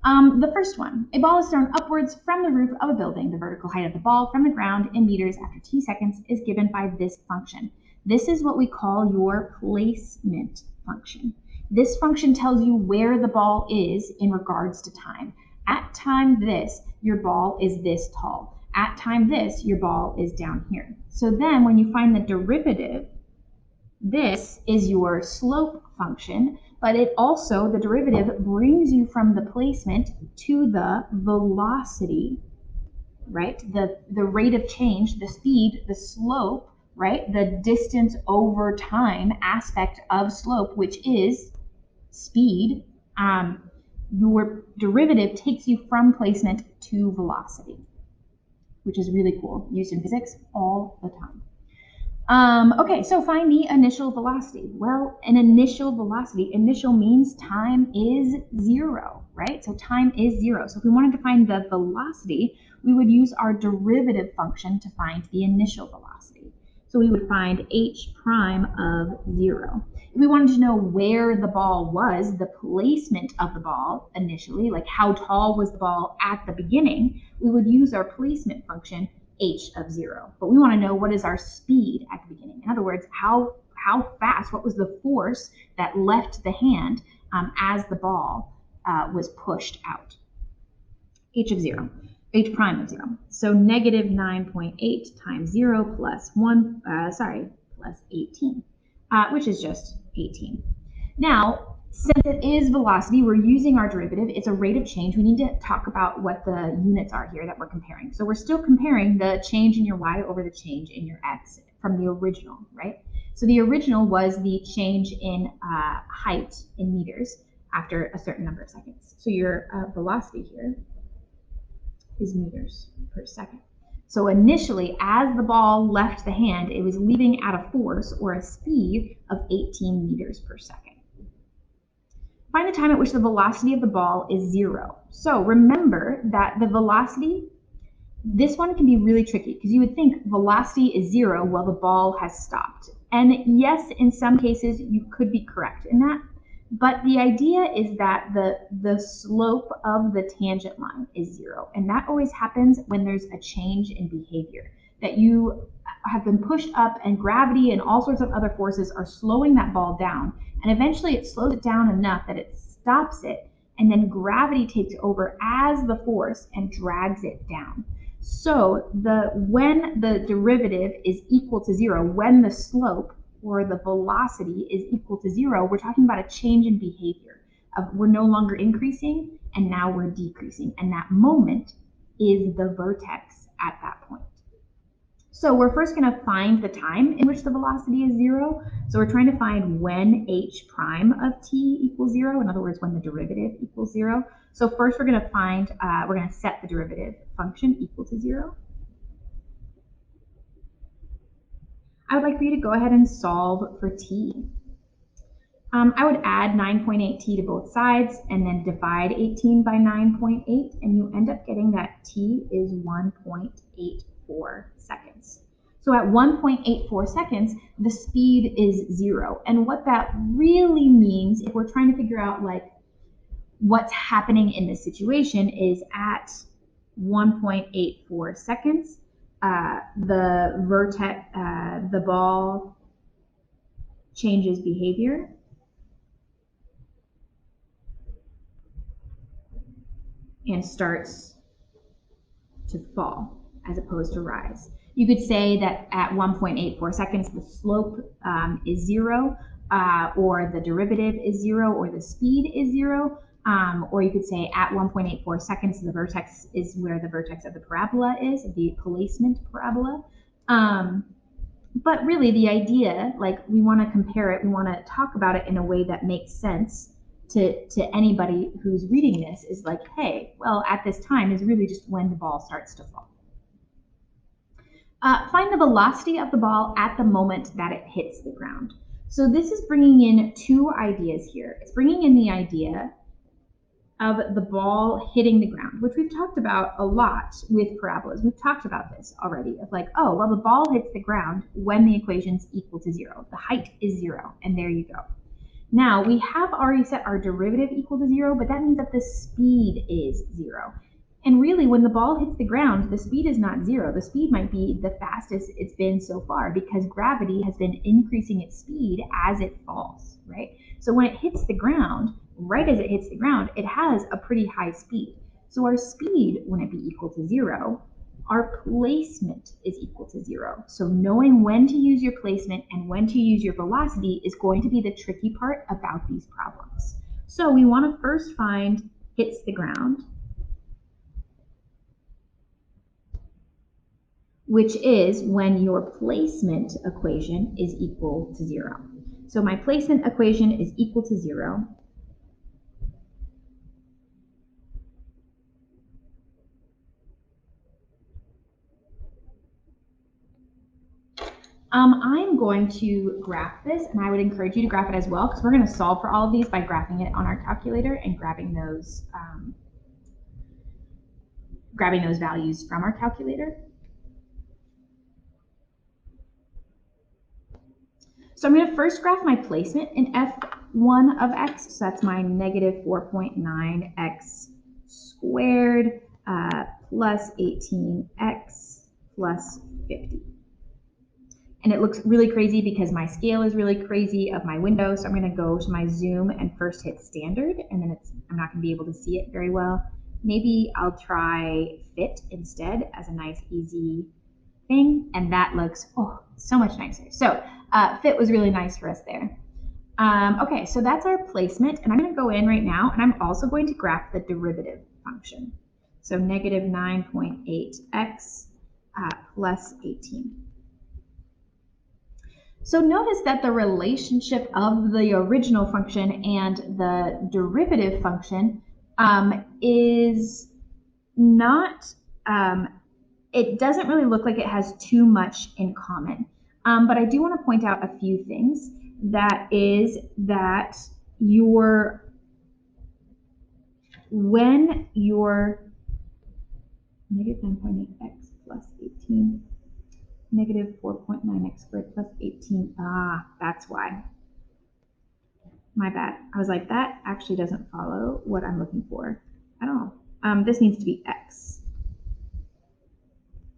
The first one, a ball is thrown upwards from the roof of a building. The vertical height of the ball from the ground in meters after t seconds is given by this function. This is what we call your placement function. This function tells you where the ball is in regards to time. At time this, your ball is this tall. At time this, your ball is down here. So then when you find the derivative, this is your slope function, but it also, the derivative brings you from the placement to the velocity, right? The rate of change, the speed, the slope, right? The distance over time aspect of slope, which is speed. Your derivative takes you from placement to velocity, which is really cool, used in physics all the time. Okay, so find the initial velocity. Well, an initial velocity, initial means time is zero, right? So time is zero. So if we wanted to find the velocity, we would use our derivative function to find the initial velocity. So we would find h prime of 0. If we wanted to know where the ball was, the placement of the ball initially, like how tall was the ball at the beginning, we would use our placement function h of 0. But we want to know what is our speed at the beginning. In other words, how fast, what was the force that left the hand as the ball was pushed out. H of 0, h prime of 0. So negative 9.8 times 0 plus 18, which is just 18. Now, since it is velocity, we're using our derivative. It's a rate of change. We need to talk about what the units are here that we're comparing. So we're still comparing the change in your y over the change in your x from the original, right? So the original was the change in height in meters after a certain number of seconds. So your velocity here is meters per second. So initially, as the ball left the hand, it was leaving at a force or a speed of 18 meters per second. Find the time at which the velocity of the ball is 0. So remember that the velocity, this one can be really tricky because you would think velocity is 0 while the ball has stopped. And yes, in some cases, you could be correct in that. But the idea is that the slope of the tangent line is 0. And that always happens when there's a change in behavior, that you have been pushed up and gravity and all sorts of other forces are slowing that ball down. And eventually it slows it down enough that it stops it. And then gravity takes over as the force and drags it down. So when the derivative is equal to 0, when the slope or the velocity is equal to 0, we're talking about a change in behavior. We're no longer increasing and now we're decreasing. And that moment is the vertex at that point. So we're first going to find the time in which the velocity is 0. So we're trying to find when h prime of t equals 0. In other words, when the derivative equals 0. So first we're going to find, we're going to set the derivative function equal to 0. I would like for you to go ahead and solve for t. I would add 9.8t to both sides and then divide 18 by 9.8, and you end up getting that t is 1.84 seconds. So at 1.84 seconds, the speed is 0. And what that really means, if we're trying to figure out like what's happening in this situation, is at 1.84 seconds, the ball changes behavior. And starts to fall as opposed to rise. You could say that at 1.84 seconds, the slope is 0, or the derivative is 0, or the speed is 0. Or you could say at 1.84 seconds, the vertex is where the vertex of the parabola is, the placement parabola. But really the idea, like we want to compare it, we want to talk about it in a way that makes sense to anybody who's reading this, is like, hey, well, at this time is really just when the ball starts to fall. Find the velocity of the ball at the moment that it hits the ground. So this is bringing in two ideas here. It's bringing in the idea of the ball hitting the ground, which we've talked about a lot with parabolas. We've talked about this already, of like, oh, well, the ball hits the ground when the equation's equal to 0. The height is 0, and there you go. Now we have already set our derivative equal to 0, but that means that the speed is 0. And really, when the ball hits the ground, the speed is not 0. The speed might be the fastest it's been so far because gravity has been increasing its speed as it falls, right? So when it hits the ground, right as it hits the ground, it has a pretty high speed. So our speed wouldn't be equal to 0. Our placement is equal to 0. So knowing when to use your placement and when to use your velocity is going to be the tricky part about these problems. So we want to first find hits the ground, which is when your placement equation is equal to 0. So my placement equation is equal to 0. I'm going to graph this, and I would encourage you to graph it as well, because we're going to solve for all of these by graphing it on our calculator and grabbing those values from our calculator. So I'm going to first graph my placement in f1 of x. So that's my negative 4.9x squared plus 18x plus 50. And it looks really crazy because my scale is really crazy of my window. So I'm going to go to my zoom and first hit standard, and then I'm not going to be able to see it very well. Maybe I'll try fit instead as a nice easy thing, and that looks so much nicer. So fit was really nice for us there. Okay, so that's our placement, and I'm going to go in right now, and I'm also going to graph the derivative function. So negative 9.8x plus 18. So notice that the relationship of the original function and the derivative function is not, it doesn't really look like it has too much in common. But I do want to point out a few things. That is that when your negative 9.8x plus 18, negative 4.9x squared plus 18, that's why. My bad. I was like, that actually doesn't follow what I'm looking for at all. This needs to be x.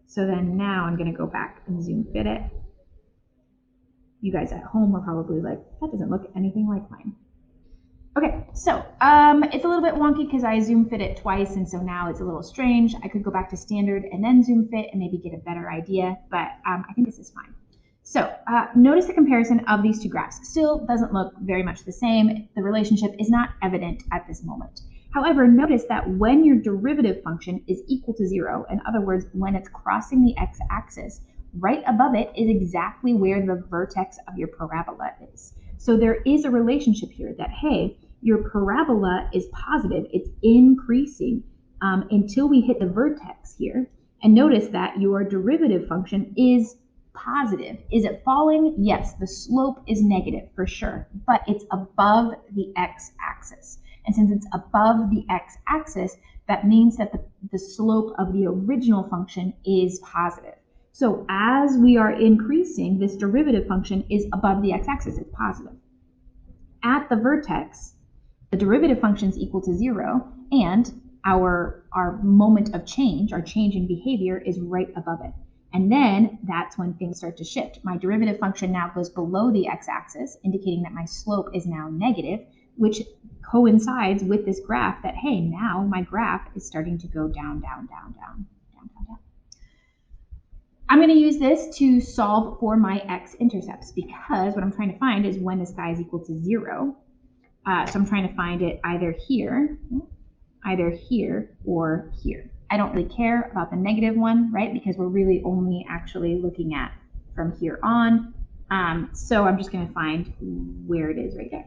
So then now I'm going to go back and zoom fit it. You guys at home are probably like, that doesn't look anything like mine. Okay, so it's a little bit wonky because I zoom fit it twice, and so now it's a little strange. I could go back to standard and then zoom fit and maybe get a better idea, but I think this is fine. So notice the comparison of these two graphs. Still doesn't look very much the same. The relationship is not evident at this moment. However, notice that when your derivative function is equal to 0, in other words, when it's crossing the x-axis, right above it is exactly where the vertex of your parabola is. So there is a relationship here that, hey, your parabola is positive. It's increasing until we hit the vertex here. And notice that your derivative function is positive. Is it falling? Yes, the slope is negative for sure, but it's above the x-axis. And since it's above the x-axis, that means that the slope of the original function is positive. So as we are increasing, this derivative function is above the x-axis, it's positive. At the vertex, the derivative function is equal to 0, and our moment of change, our change in behavior, is right above it. And then that's when things start to shift. My derivative function now goes below the x-axis, indicating that my slope is now negative, which coincides with this graph that, hey, now my graph is starting to go down, down, down, down, down, down, down. I'm going to use this to solve for my x-intercepts because what I'm trying to find is when this guy is equal to 0. So I'm trying to find it either here, or here. I don't really care about the negative one, right? Because we're really only actually looking at from here on. So I'm just going to find where it is right there.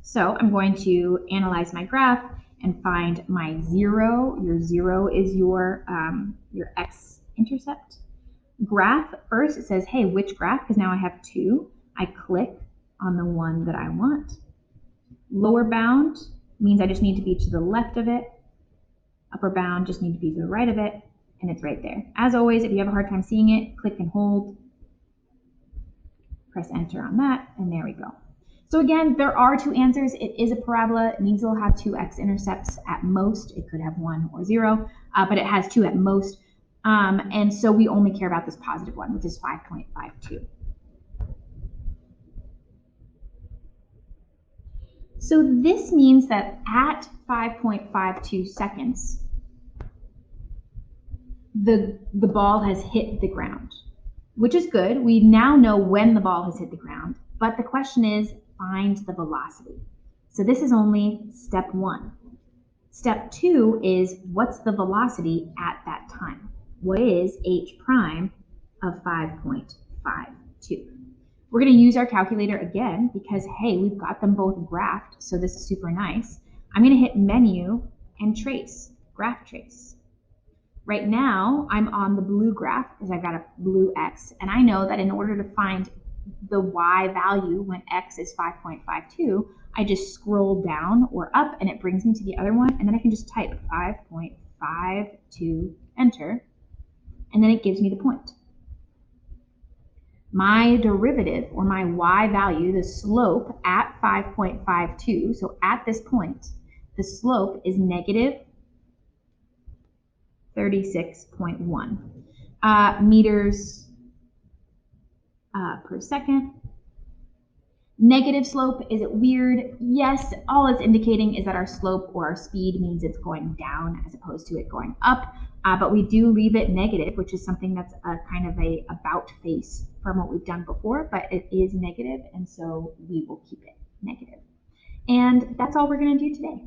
So I'm going to analyze my graph and find my 0. Your 0 is your x-intercept. Graph, first it says, hey, which graph? Because now I have 2. I click on the one that I want. Lower bound means I just need to be to the left of it. Upper bound just need to be to the right of it, and it's right there. As always, if you have a hard time seeing it, click and hold. Press enter on that, and there we go. So again, there are two answers. It is a parabola. It means it'll have two x-intercepts at most. It could have 1 or 0, but it has 2 at most. And so we only care about this positive one, which is 5.52. So this means that at 5.52 seconds, the ball has hit the ground, which is good. We now know when the ball has hit the ground, but the question is, find the velocity. So this is only step 1. Step 2 is, what's the velocity at that time? What is h prime of 5.52? We're going to use our calculator again because, hey, we've got them both graphed, so this is super nice. I'm going to hit menu and trace, graph trace. Right now, I'm on the blue graph because I've got a blue x, and I know that in order to find the y value when x is 5.52, I just scroll down or up and it brings me to the other one, and then I can just type 5.52, enter, and then it gives me the point. My derivative, or my y value, the slope at 5.52, so at this point, the slope is negative 36.1 meters per second. Negative slope, is it weird? Yes, all it's indicating is that our slope or our speed means it's going down as opposed to it going up. But we do leave it negative, which is something that's a kind of a about face from what we've done before, but it is negative, and so we will keep it negative. And that's all we're going to do today.